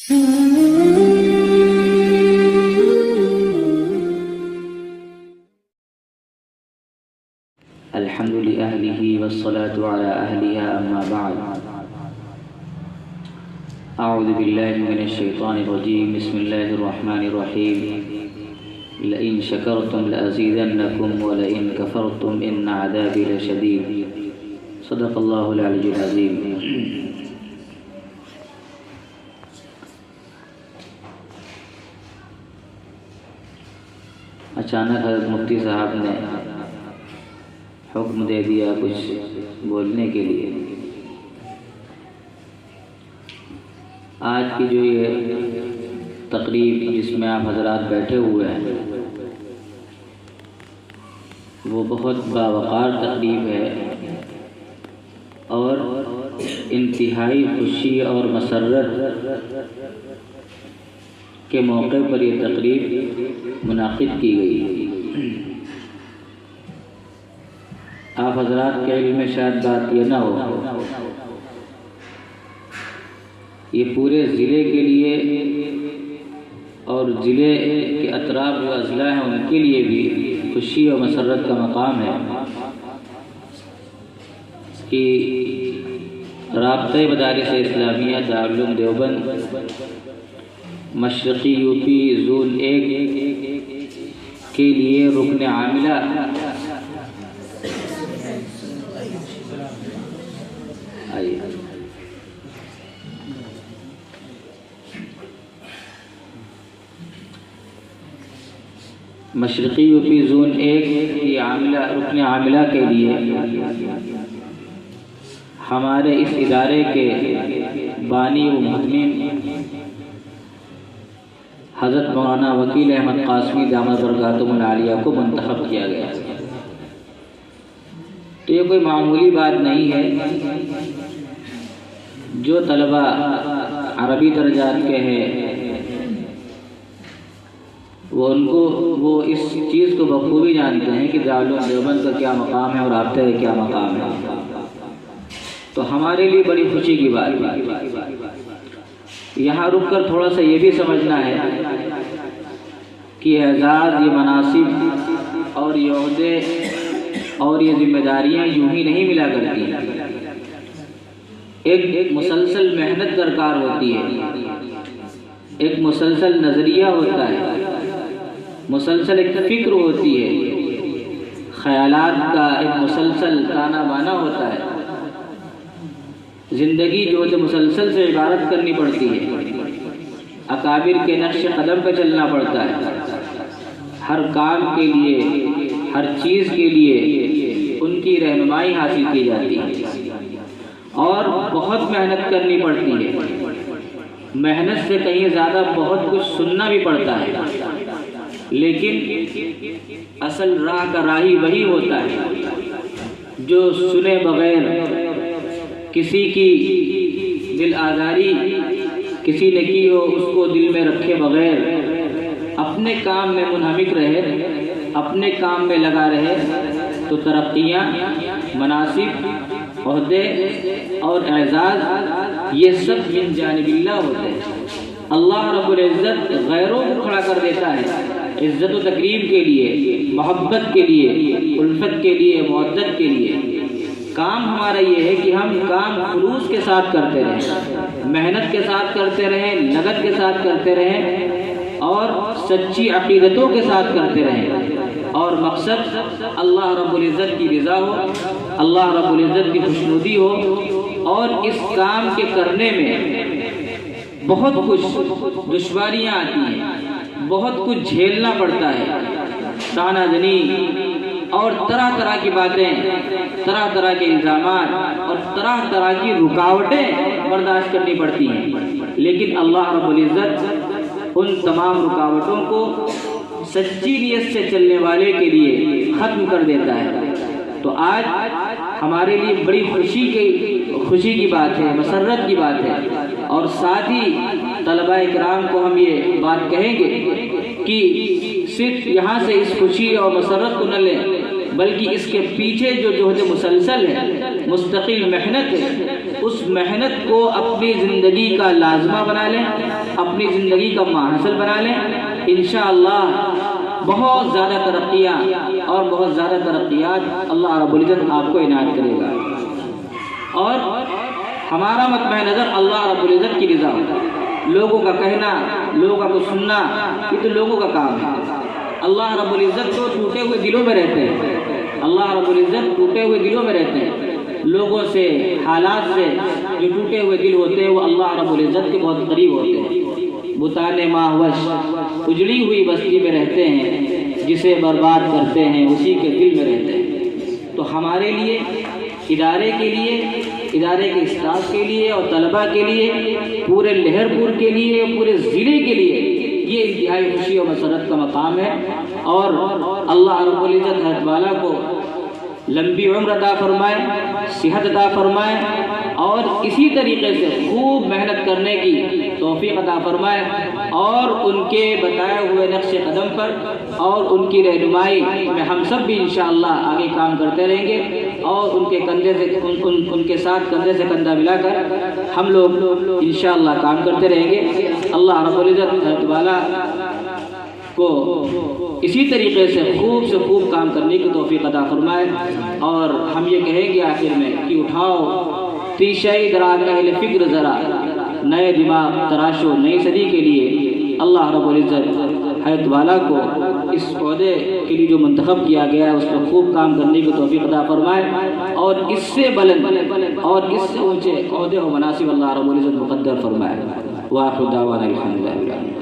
الحمد لأهله والصلاة على أهلها أما بعد أعوذ بالله من الشيطان الرجيم بسم الله الرحمن الرحيم لئن شكرتم لأزيدنكم ولئن كفرتم إن عذابي لشديد صدق الله العلي العظيم۔ اچانک حضرت مفتی صاحب نے حکم دے دیا کچھ بولنے کے لیے۔ آج کی جو یہ تقریب جس میں آپ حضرات بیٹھے ہوئے ہیں وہ بہت باوقار تقریب ہے اور انتہائی خوشی اور مسرت کے موقع پر یہ تقریب منعقد کی گئی ہے۔ آپ حضرات کے علم میں شاید بات یہ نہ ہو، یہ پورے ضلع کے لیے اور ضلع کے اطراف جو اضلاع ہیں ان کے لیے بھی خوشی اور مسرت کا مقام ہے کہ رابطہ مدارس اسلامیہ دارالعلوم دیوبند مشرقی یو پی زون 1 کے لیے رکن عاملہ مشرقی یو پی زون 1 کی رکن عاملہ کے لیے ہمارے اس ادارے کے بانی و مہتمم حضرت مولانا وکیل احمد قاسمی دامت برکاتہم العالیہ کو منتخب کیا گیا۔ تو یہ کوئی معمولی بات نہیں ہے۔ جو طلبہ عربی درجات کے ہیں وہ اس چیز کو بخوبی جانتے ہیں کہ دارالعلوم دیوبند کا کیا مقام ہے اور رابطے کا کیا مقام ہے۔ تو ہمارے لیے بڑی خوشی کی بات ہے۔ یہاں رک کر تھوڑا سا یہ بھی سمجھنا ہے کہ اعزاز، یہ مناصب اور یہ عہدے اور یہ ذمہ داریاں یوں ہی نہیں ملا کرتی، ایک مسلسل محنت درکار ہوتی ہے، ایک مسلسل نظریہ ہوتا ہے، مسلسل ایک فکر ہوتی ہے، خیالات کا ایک مسلسل تانا بانا ہوتا ہے۔ زندگی جو ہے مسلسل سے عبارت کرنی پڑتی ہے، اکابر کے نقش قدم پہ چلنا پڑتا ہے، ہر کام کے لیے، ہر چیز کے لیے ان کی رہنمائی حاصل کی جاتی ہے اور بہت محنت کرنی پڑتی ہے۔ محنت سے کہیں زیادہ بہت کچھ سننا بھی پڑتا ہے، لیکن اصل راہ کا راہی وہی ہوتا ہے جو سنے بغیر، کسی کی دل آزاری کسی نے کی ہو اس کو دل میں رکھے بغیر اپنے کام میں منہمک رہے، اپنے کام میں لگا رہے، تو ترقیاں، مناصب، عہدے اور اعزاز یہ سب من جانب اللہ ہوتے ہیں۔ اللہ رب العزت غیروں کو کھڑا کر دیتا ہے عزت و تکریم کے لیے، محبت کے لیے، الفت کے لیے، مودت کے لیے۔ کام ہمارا یہ ہے کہ ہم کام خلوص کے ساتھ کرتے رہیں، محنت کے ساتھ کرتے رہیں، لگن کے ساتھ کرتے رہیں اور سچی عقیدتوں کے ساتھ کرتے رہیں، اور مقصد اللہ رب العزت کی رضا ہو، اللہ رب العزت کی خوشنودی ہو۔ اور اس کام کے کرنے میں بہت کچھ دشواریاں آتی ہیں، بہت کچھ جھیلنا پڑتا ہے، تانا زنی اور طرح طرح کی باتیں، طرح طرح کے الزامات اور طرح طرح کی رکاوٹیں برداشت کرنی پڑتی ہیں، لیکن اللہ رب العزت ان تمام رکاوٹوں کو سچی نیت سے چلنے والے کے لیے ختم کر دیتا ہے۔ تو آج ہمارے لیے بڑی خوشی کی بات ہے، مسرت کی بات ہے، اور ساتھ ہی طلبہ اکرام کو ہم یہ بات کہیں گے کہ صرف یہاں سے اس خوشی اور مسرت کو نہ لیں، بلکہ اس کے پیچھے جو جہد مسلسل ہے، مستقل محنت ہے، اس محنت کو اپنی زندگی کا لازمہ بنا لیں اپنی زندگی کا ماحصل بنا لیں، انشاءاللہ بہت زیادہ ترقیاں اور بہت زیادہ ترقیات اللہ رب العزت آپ کو عنایت کرے گا۔ اور ہمارا مطمع نظر اللہ رب العزت کی رضا، لوگوں کا کہنا، لوگوں کو سننا، یہ تو لوگوں کا کام ہے۔ اللہ رب العزت تو ٹوٹے ہوئے دلوں میں رہتے ہیں، اللہ رب العزت ٹوٹے ہوئے دلوں میں رہتے ہیں، لوگوں سے، حالات سے جو ٹوٹے ہوئے دل ہوتے ہیں وہ اللہ رب العزت کے بہت قریب ہوتے ہیں۔ بتانے ماہوش اجڑی ہوئی بستی میں رہتے ہیں، جسے برباد کرتے ہیں اسی کے دل میں رہتے ہیں۔ تو ہمارے لیے، ادارے کے لیے، ادارے کے اسٹاف کے لیے اور طلباء کے لیے، پورے لہر پور کے لیے، پورے ضلع کے لیے یہ انتہائی خوشی اور مسرت کا مقام ہے۔ اور اللہ رب العزت حضرت والا کو لمبی عمر عطا فرمائے، صحت عطا فرمائے، اور اسی طریقے سے خوب محنت کرنے کی توفیق عطا فرمائے، اور ان کے بتائے ہوئے نقش قدم پر اور ان کی رہنمائی میں ہم سب بھی انشاءاللہ آگے کام کرتے رہیں گے، اور ان کے کندھے سے ان کے ساتھ کندھے سے کندھا ملا کر ہم لوگ انشاءاللہ کام کرتے رہیں گے۔ اللہ رب العزت حضرت والا کو اسی طریقے سے خوب کام کرنے کی توفیق عطا فرمائے۔ اور ہم یہ کہیں گے آخر میں کہ اٹھاؤ تیشئی درات اہل فکر ذرا، نئے دماغ تراشو نئی صدی کے لیے۔ اللہ رب العزت حضرت والا کو اس عہدے کے لیے جو منتخب کیا گیا ہے اس پر خوب کام کرنے کی توفیق عطا فرمائے، اور اس سے بلند اور اس سے اونچے عہدے و مناصب اللہ رب العزت مقدر فرمائے۔ وآخر دعوانا الحمدللہ۔